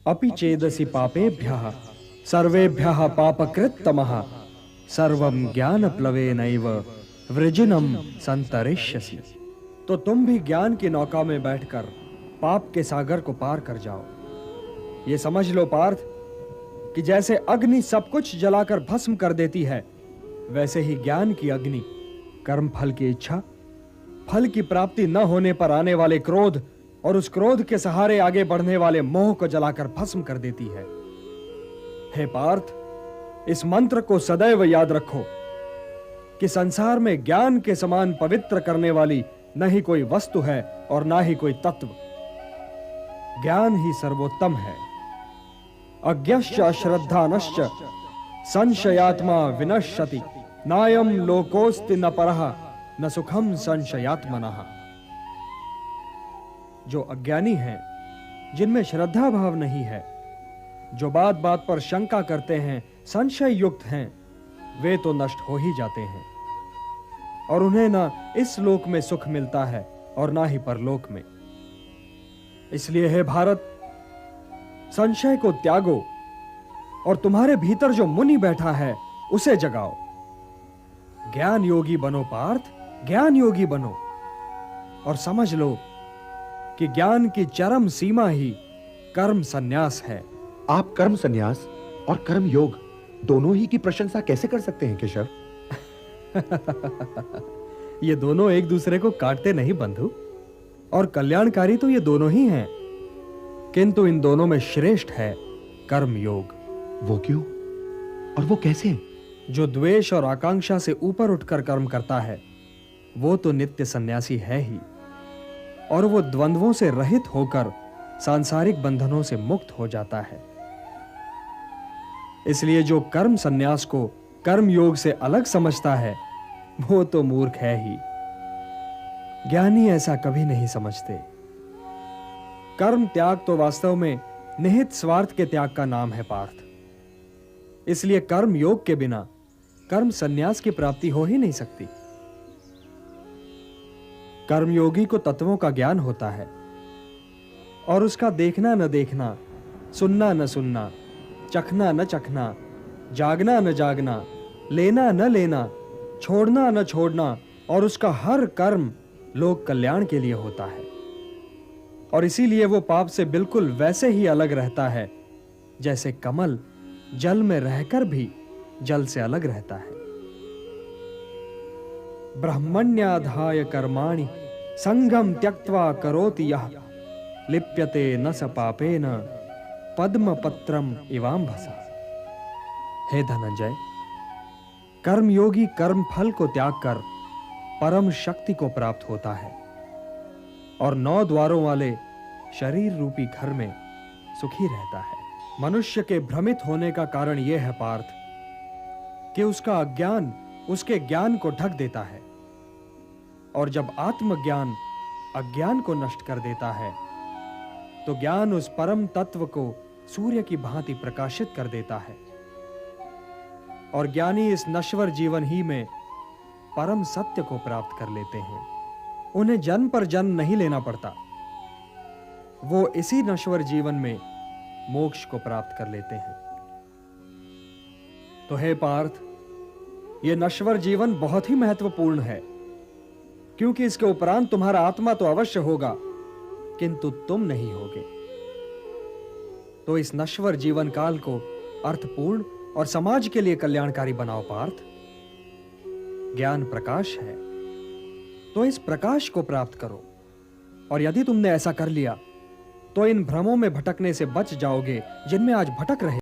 अपि चेदसि पापेभ्यः सर्वेभ्यः पापकृत्तमः सर्वं ज्ञानप्लवेनैव वृजिनं संतरिष्यसि। तो तुम भी ज्ञान की नौका में बैठकर पाप के सागर को पार कर जाओ। ये समझ लो पार्थ कि जैसे अग्नि सब कुछ जलाकर भस्म कर देती है, वैसे ही ज्ञान की अग्नि कर्म फल की इच्छा, फल की प्राप्ति न होने पर आने वाले क्रोध और उस क्रोध के सहारे आगे बढ़ने वाले मोह को जलाकर भस्म कर देती है। हे पार्थ, इस मंत्र को सदैव याद रखो कि संसार में ज्ञान के समान पवित्र करने वाली न ही कोई वस्तु है और ना ही कोई तत्व। ज्ञान ही सर्वोत्तम है। अज्ञश्च अश्रद्धानश्च संशयात्मा विनश्यति नायम लोकोस्ति न परः न सुखम संशयात्मनः। जो अज्ञानी हैं, जिनमें श्रद्धा भाव नहीं है, जो बात बात पर शंका करते हैं, संशय युक्त हैं, वे तो नष्ट हो ही जाते हैं और उन्हें ना इस लोक में सुख मिलता है और ना ही परलोक में। इसलिए हे भारत, संशय को त्यागो और तुम्हारे भीतर जो मुनि बैठा है उसे जगाओ। ज्ञान योगी बनो पार्थ, ज्ञान योगी बनो और समझ लो कि ज्ञान की चरम सीमा ही कर्म संन्यास है। आप कर्म संन्यास और कर्म योग दोनों ही की प्रशंसा कैसे कर सकते हैं केशव? ये दोनों एक दूसरे को काटते नहीं बंधु, और कल्याणकारी तो ये दोनों ही हैं, किंतु इन दोनों में श्रेष्ठ है कर्म योग। वो क्यों और वो कैसे? जो द्वेष और आकांक्षा से ऊपर उठकर कर्म करता है वो तो नित्य सन्यासी है ही, और वो द्वंद्वों से रहित होकर सांसारिक बंधनों से मुक्त हो जाता है। इसलिए जो कर्म संन्यास को कर्म योग से अलग समझता है वो तो मूर्ख है ही। ज्ञानी ऐसा कभी नहीं समझते। कर्म त्याग तो वास्तव में निहित स्वार्थ के त्याग का नाम है पार्थ। इसलिए कर्म योग के बिना कर्म संन्यास की प्राप्ति हो ही नहीं सकती। कर्मयोगी को तत्वों का ज्ञान होता है और उसका देखना न देखना, सुनना न सुनना, चखना न चखना, जागना न जागना, लेना न लेना, छोड़ना न छोड़ना और उसका हर कर्म लोक कल्याण के लिए होता है। और इसीलिए वो पाप से बिल्कुल वैसे ही अलग रहता है जैसे कमल जल में रहकर भी जल से अलग रहता है। ब्रह्मण्याधाय कर्माणि संगम त्यक्त्वा करोति यः लिप्यते न स पापेन पद्मपत्रम इवाम्भसा। हे धनंजय, कर्मयोगी कर्म फल को त्याग कर परम शक्ति को प्राप्त होता है और 9 द्वारों वाले शरीर रूपी घर में सुखी रहता है। मनुष्य के भ्रमित होने का कारण यह है पार्थ कि उसका अज्ञान उसके ज्ञान को ढक देता है, और जब आत्मज्ञान अज्ञान को नष्ट कर देता है तो ज्ञान उस परम तत्व को सूर्य की भांति प्रकाशित कर देता है और ज्ञानी इस नश्वर जीवन ही में परम सत्य को प्राप्त कर लेते हैं। उन्हें जन्म पर जन्म नहीं लेना पड़ता, वो इसी नश्वर जीवन में मोक्ष को प्राप्त कर लेते हैं। तो हे पार्थ, यह नश्वर जीवन बहुत ही महत्वपूर्ण है, क्योंकि इसके उपरांत तुम्हारा आत्मा तो अवश्य होगा किंतु तुम नहीं होगे। तो इस नश्वर जीवन काल को अर्थपूर्ण और समाज के लिए कल्याणकारी बनाओ पार्थ। ज्ञान प्रकाश है, तो इस प्रकाश को प्राप्त करो, और यदि तुमने ऐसा कर लिया तो इन भ्रमों में भटकने से बच जाओगे जिनमें आज भटक रहे।